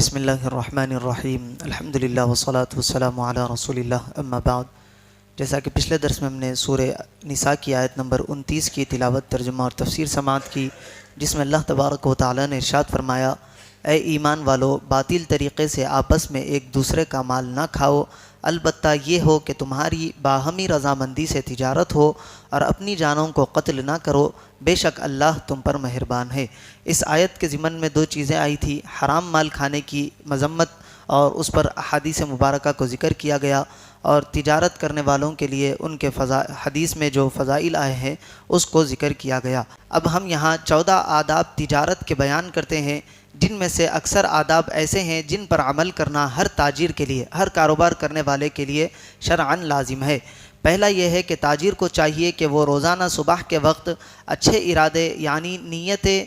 بسم اللہ الرحمن الرحیم الحمدللہ والصلاة والسلام علی رسول اللہ اما بعد۔ جیسا کہ پچھلے درس میں ہم نے سورہ نساء کی آیت نمبر 29 کی تلاوت، ترجمہ اور تفسیر سماعت کی، جس میں اللہ تبارک و تعالی نے ارشاد فرمایا، اے ایمان والو، باطل طریقے سے آپس میں ایک دوسرے کا مال نہ کھاؤ، البتہ یہ ہو کہ تمہاری باہمی رضامندی سے تجارت ہو، اور اپنی جانوں کو قتل نہ کرو، بے شک اللہ تم پر مہربان ہے۔ اس آیت کے ضمن میں دو چیزیں آئی تھی، حرام مال کھانے کی مذمت اور اس پر احادیث مبارکہ کو ذکر کیا گیا، اور تجارت کرنے والوں کے لیے ان کے حدیث میں جو فضائل آئے ہیں اس کو ذکر کیا گیا۔ اب ہم یہاں 14 آداب تجارت کے بیان کرتے ہیں، جن میں سے اکثر آداب ایسے ہیں جن پر عمل کرنا ہر تاجر کے لیے، ہر کاروبار کرنے والے کے لیے شرعاً لازم ہے۔ پہلا یہ ہے کہ تاجر کو چاہیے کہ وہ روزانہ صبح کے وقت اچھے ارادے یعنی نیتیں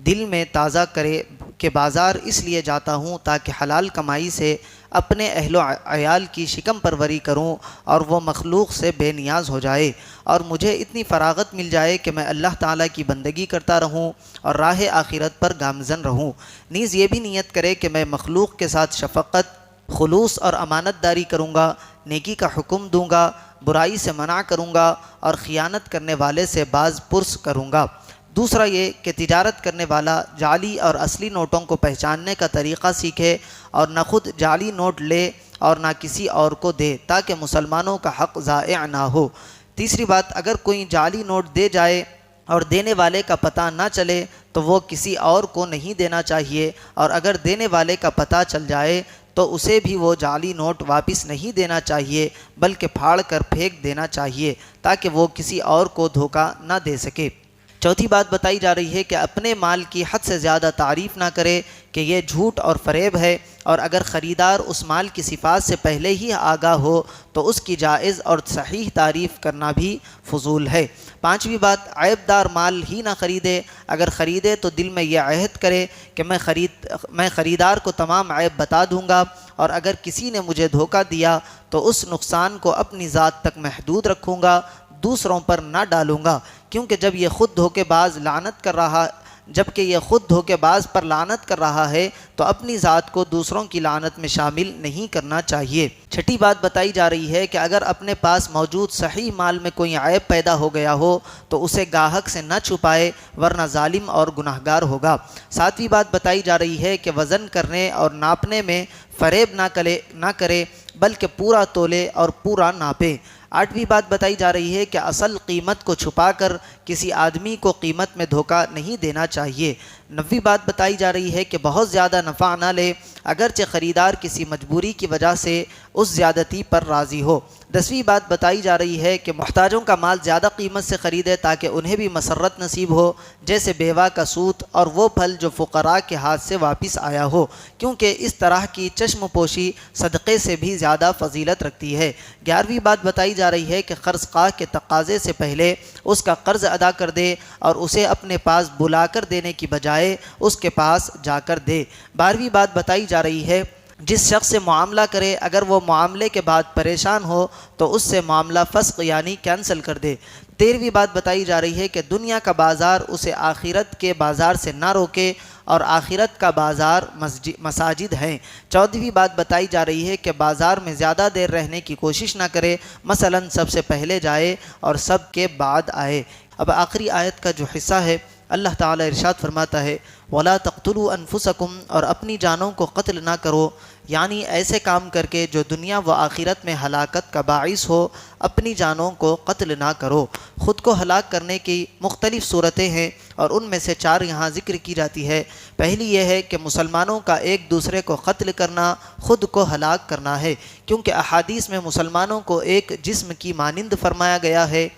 دل میں تازہ کرے کہ بازار اس لیے جاتا ہوں تاکہ حلال کمائی سے اپنے اہل و عیال کی شکم پروری کروں اور وہ مخلوق سے بے نیاز ہو جائے، اور مجھے اتنی فراغت مل جائے کہ میں اللہ تعالیٰ کی بندگی کرتا رہوں اور راہ آخرت پر گامزن رہوں۔ نیز یہ بھی نیت کرے کہ میں مخلوق کے ساتھ شفقت، خلوص اور امانت داری کروں گا، نیکی کا حکم دوں گا، برائی سے منع کروں گا اور خیانت کرنے والے سے باز پرس کروں گا۔ دوسرا یہ کہ تجارت کرنے والا جعلی اور اصلی نوٹوں کو پہچاننے کا طریقہ سیکھے اور نہ خود جعلی نوٹ لے اور نہ کسی اور کو دے، تاکہ مسلمانوں کا حق ضائع نہ ہو۔ تیسری بات، اگر کوئی جعلی نوٹ دے جائے اور دینے والے کا پتہ نہ چلے تو وہ کسی اور کو نہیں دینا چاہیے، اور اگر دینے والے کا پتہ چل جائے تو اسے بھی وہ جعلی نوٹ واپس نہیں دینا چاہیے بلکہ پھاڑ کر پھینک دینا چاہیے تاکہ وہ کسی اور کو دھوکہ نہ دے سکے۔ چوتھی بات بتائی جا رہی ہے کہ اپنے مال کی حد سے زیادہ تعریف نہ کرے کہ یہ جھوٹ اور فریب ہے، اور اگر خریدار اس مال کی صفات سے پہلے ہی آگاہ ہو تو اس کی جائز اور صحیح تعریف کرنا بھی فضول ہے۔ پانچویں بات، عیب دار مال ہی نہ خریدے، اگر خریدے تو دل میں یہ عہد کرے کہ میں خریدار کو تمام عیب بتا دوں گا، اور اگر کسی نے مجھے دھوکہ دیا تو اس نقصان کو اپنی ذات تک محدود رکھوں گا، دوسروں پر نہ ڈالوں گا، کیونکہ جب یہ خود دھوکے باز پر لعنت کر رہا ہے تو اپنی ذات کو دوسروں کی لعنت میں شامل نہیں کرنا چاہیے۔ چھٹی بات بتائی جا رہی ہے کہ اگر اپنے پاس موجود صحیح مال میں کوئی عیب پیدا ہو گیا ہو تو اسے گاہک سے نہ چھپائے، ورنہ ظالم اور گناہگار ہوگا۔ ساتویں بات بتائی جا رہی ہے کہ وزن کرنے اور ناپنے میں فریب نہ کرے بلکہ پورا تولے اور پورا ناپے۔ آٹھویں بات بتائی جا رہی ہے کہ اصل قیمت کو چھپا کر کسی آدمی کو قیمت میں دھوکہ نہیں دینا چاہیے۔ نویں بات بتائی جا رہی ہے کہ بہت زیادہ نفع نہ لے اگرچہ خریدار کسی مجبوری کی وجہ سے اس زیادتی پر راضی ہو۔ 10ویں بات بتائی جا رہی ہے کہ محتاجوں کا مال زیادہ قیمت سے خریدے تاکہ انہیں بھی مسرت نصیب ہو، جیسے بیوہ کا سوت اور وہ پھل جو فقراء کے ہاتھ سے واپس آیا ہو، کیونکہ اس طرح کی چشم پوشی صدقے سے بھی زیادہ فضیلت رکھتی ہے۔ 11ویں بات بتائی جا رہی ہے کہ قرض خواہ کے تقاضے سے پہلے اس کا قرض ادا کر دے اور اسے اپنے پاس بلا کر دینے کی بجائے اس کے پاس جا کر دے۔ 12ویں بات بتائی جا رہی ہے جس شخص سے معاملہ کرے اگر وہ معاملے کے بعد پریشان ہو تو اس سے معاملہ فسخ یعنی کینسل کر دے۔ 13ویں بات بتائی جا رہی ہے کہ دنیا کا بازار اسے آخرت کے بازار سے نہ روکے، اور آخرت کا بازار مساجد ہیں۔ 14ویں بات بتائی جا رہی ہے کہ بازار میں زیادہ دیر رہنے کی کوشش نہ کرے، مثلا سب سے پہلے جائے اور سب کے بعد آئے۔ اب آخری آیت کا جو حصہ ہے، اللہ تعالیٰ ارشاد فرماتا ہے، وَلَا تَقْتُلُوا أَنفُسَكُمْ، اور اپنی جانوں کو قتل نہ کرو، یعنی ایسے کام کر کے جو دنیا و آخرت میں ہلاکت کا باعث ہو اپنی جانوں کو قتل نہ کرو۔ خود کو ہلاک کرنے کی مختلف صورتیں ہیں اور ان میں سے 4 یہاں ذکر کی جاتی ہے۔ پہلی یہ ہے کہ مسلمانوں کا ایک دوسرے کو قتل کرنا خود کو ہلاک کرنا ہے، کیونکہ احادیث میں مسلمانوں کو ایک جسم کی مانند فرمایا گیا ہے،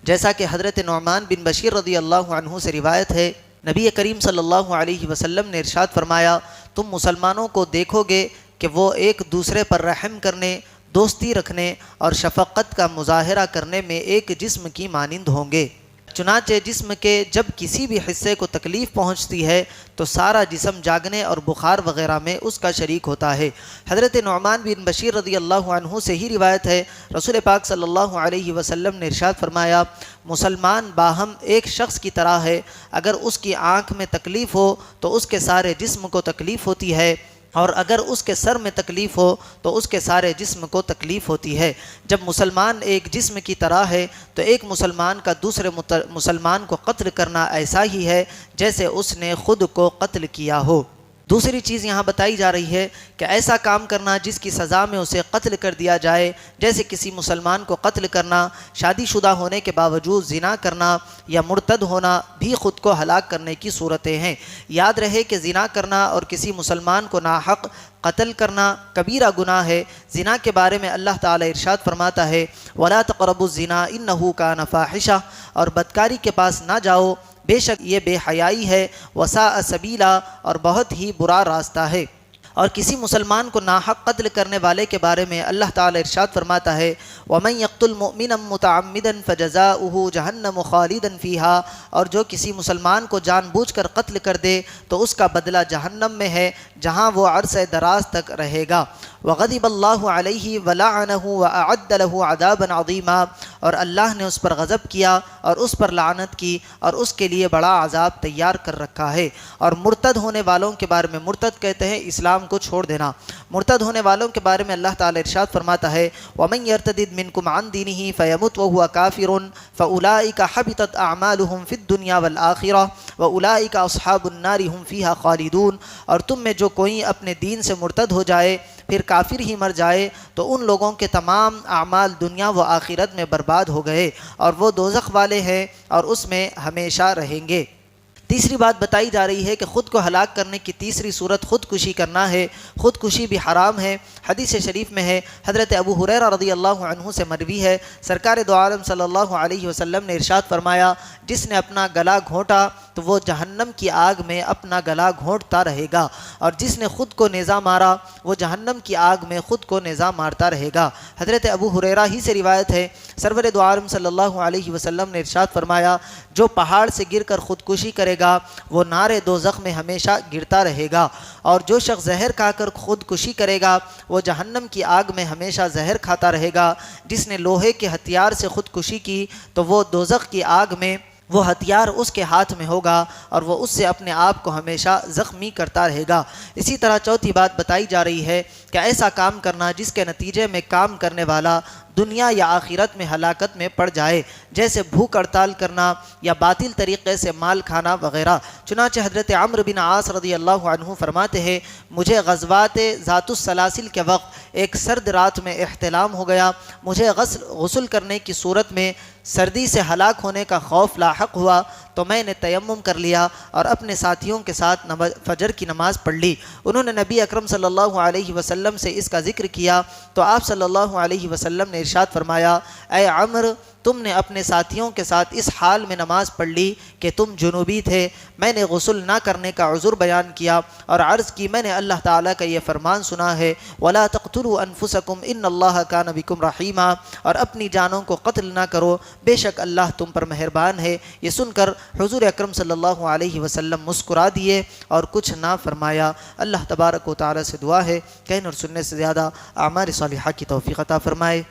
جیسا کہ حضرت نعمان بن بشیر رضی اللہ عنہ سے روایت ہے، نبی کریم صلی اللہ علیہ وسلم نے ارشاد فرمایا، تم مسلمانوں کو دیکھو گے کہ وہ ایک دوسرے پر رحم کرنے، دوستی رکھنے اور شفقت کا مظاہرہ کرنے میں ایک جسم کی مانند ہوں گے۔ چنانچہ جسم کے جب کسی بھی حصے کو تکلیف پہنچتی ہے تو سارا جسم جاگنے اور بخار وغیرہ میں اس کا شریک ہوتا ہے۔ حضرت نعمان بن بشیر رضی اللہ عنہ سے ہی روایت ہے، رسول پاک صلی اللہ علیہ وسلم نے ارشاد فرمایا، مسلمان باہم ایک شخص کی طرح ہے، اگر اس کی آنکھ میں تکلیف ہو تو اس کے سارے جسم کو تکلیف ہوتی ہے، اور اگر اس کے سر میں تکلیف ہو تو اس کے سارے جسم کو تکلیف ہوتی ہے۔ جب مسلمان ایک جسم کی طرح ہے تو ایک مسلمان کا دوسرے مسلمان کو قتل کرنا ایسا ہی ہے جیسے اس نے خود کو قتل کیا ہو۔ دوسری چیز یہاں بتائی جا رہی ہے کہ ایسا کام کرنا جس کی سزا میں اسے قتل کر دیا جائے، جیسے کسی مسلمان کو قتل کرنا، شادی شدہ ہونے کے باوجود زنا کرنا یا مرتد ہونا بھی خود کو ہلاک کرنے کی صورتیں ہیں۔ یاد رہے کہ زنا کرنا اور کسی مسلمان کو ناحق قتل کرنا کبیرہ گناہ ہے۔ زنا کے بارے میں اللہ تعالیٰ ارشاد فرماتا ہے وَلَا تَقْرَبُوا الزِّنَا إِنَّهُ كَانَ فَاحِشَةً، اور بدکاری کے پاس نہ جاؤ، بے شک یہ بے حیائی ہے، وساء سبیلا، اور بہت ہی برا راستہ ہے۔ اور کسی مسلمان کو ناحق قتل کرنے والے کے بارے میں اللہ تعالیٰ ارشاد فرماتا ہے وَمَن يَقْتُلْ مُؤْمِنًا مُتَعَمِّدًا فَجَزَاؤُهُ جَهَنَّمُ خَالِدًا فِيهَا، اور جو کسی مسلمان کو جان بوجھ کر قتل کر دے تو اس کا بدلہ جہنم میں ہے جہاں وہ عرصہ دراز تک رہے گا۔ وَغَضِبَ اللَّهُ عَلَيْهِ وَلَعَنَهُ وَأَعَدَّ لَهُ عَذَابًا عَظِيمًا، اور اللہ نے اس پر غضب کیا اور اس پر لعنت کی اور اس کے لیے بڑا عذاب تیار کر رکھا ہے۔ اور مرتد ہونے والوں کے بارے میں، مرتد کہتے ہیں اسلام کو چھوڑ دینا، مرتد ہونے والوں کے بارے میں اللہ تعالیٰ ارشاد فرماتا ہے وَمَن يَرْتَدِدْ مِنْكُمْ عَنْ دِينِهِ فَيَمُتْ وَهُوَ كَافِرٌ فَأُولَٰئِكَ حَبِطَتْ أَعْمَالُهُمْ فِي الدُّنْيَا وَالْآخِرَةِ وَأُولَٰئِكَ أَصْحَابُ النَّارِ هُمْ فِيهَا خَالِدُونَ، اور تم میں جو کوئی اپنے دین سے مرتد ہو جائے پھر کافر ہی مر جائے تو ان لوگوں کے تمام اعمال دنیا و آخرت میں برباد ہو گئے اور وہ دوزخ والے ہیں اور اس میں ہمیشہ رہیں گے۔ تیسری بات بتائی جا رہی ہے کہ خود کو ہلاک کرنے کی تیسری صورت خودکشی کرنا ہے۔ خودکشی بھی حرام ہے۔ حدیث شریف میں ہے، حضرت ابو ہریرہ رضی اللہ عنہ سے مروی ہے، سرکار دو عالم صلی اللہ علیہ وسلم نے ارشاد فرمایا جس نے اپنا گلا گھونٹا تو وہ جہنم کی آگ میں اپنا گلا گھونٹتا رہے گا، اور جس نے خود کو نیزہ مارا وہ جہنم کی آگ میں خود کو نیزہ مارتا رہے گا۔ حضرت ابو ہریرہ ہی سے روایت ہے، سرور دو عالم صلی اللہ علیہ وسلم نے ارشاد فرمایا جو پہاڑ سے گر کر خودکشی کرے گا وہ نار دوزخ میں ہمیشہ گرتا رہے گا، اور جو شخص زہر کھا کر خودکشی کرے گا وہ جہنم کی آگ میں ہمیشہ زہر کھاتا رہے گا۔ جس نے لوہے کے ہتھیار سے خودکشی کی تو وہ دوزخ کی آگ میں وہ ہتھیار اس کے ہاتھ میں ہوگا اور وہ اس سے اپنے آپ کو ہمیشہ زخمی کرتا رہے گا۔ اسی طرح چوتھی بات بتائی جا رہی ہے کہ ایسا کام کرنا جس کے نتیجے میں کام کرنے والا دنیا یا آخرت میں ہلاکت میں پڑ جائے، جیسے بھوک ہڑتال کرنا یا باطل طریقے سے مال کھانا وغیرہ۔ چنانچہ حضرت عمرو بن عاص رضی اللہ عنہ فرماتے ہیں مجھے غزوات ذات السلاسل کے وقت ایک سرد رات میں احتلام ہو گیا، مجھے غسل کرنے کی صورت میں سردی سے ہلاک ہونے کا خوف لاحق ہوا تو میں نے تیمم کر لیا اور اپنے ساتھیوں کے ساتھ فجر کی نماز پڑھ لی۔ انہوں نے نبی اکرم صلی اللہ علیہ وسلم سے اس کا ذکر کیا تو آپ صلی اللہ علیہ وسلم نے ارشاد فرمایا اے عمرو تم نے اپنے ساتھیوں کے ساتھ اس حال میں نماز پڑھ لی کہ تم جنوبی تھے۔ میں نے غسل نہ کرنے کا عذر بیان کیا اور عرض کی میں نے اللہ تعالیٰ کا یہ فرمان سنا ہے وَلَا تَقْتُلُوا أَنفُسَكُمْ إِنَّ اللَّهَ كَانَ بِكُمْ رَحِيمًا، اور اپنی جانوں کو قتل نہ کرو، بے شک اللہ تم پر مہربان ہے۔ یہ سن کر حضور اکرم صلی اللہ علیہ وسلم مسکرا دیے اور کچھ نہ فرمایا۔ اللہ تبارک و تعالیٰ سے دعا ہے کہنے اور سننے سے زیادہ اعمال صالحہ کی توفیق عطا فرمائے۔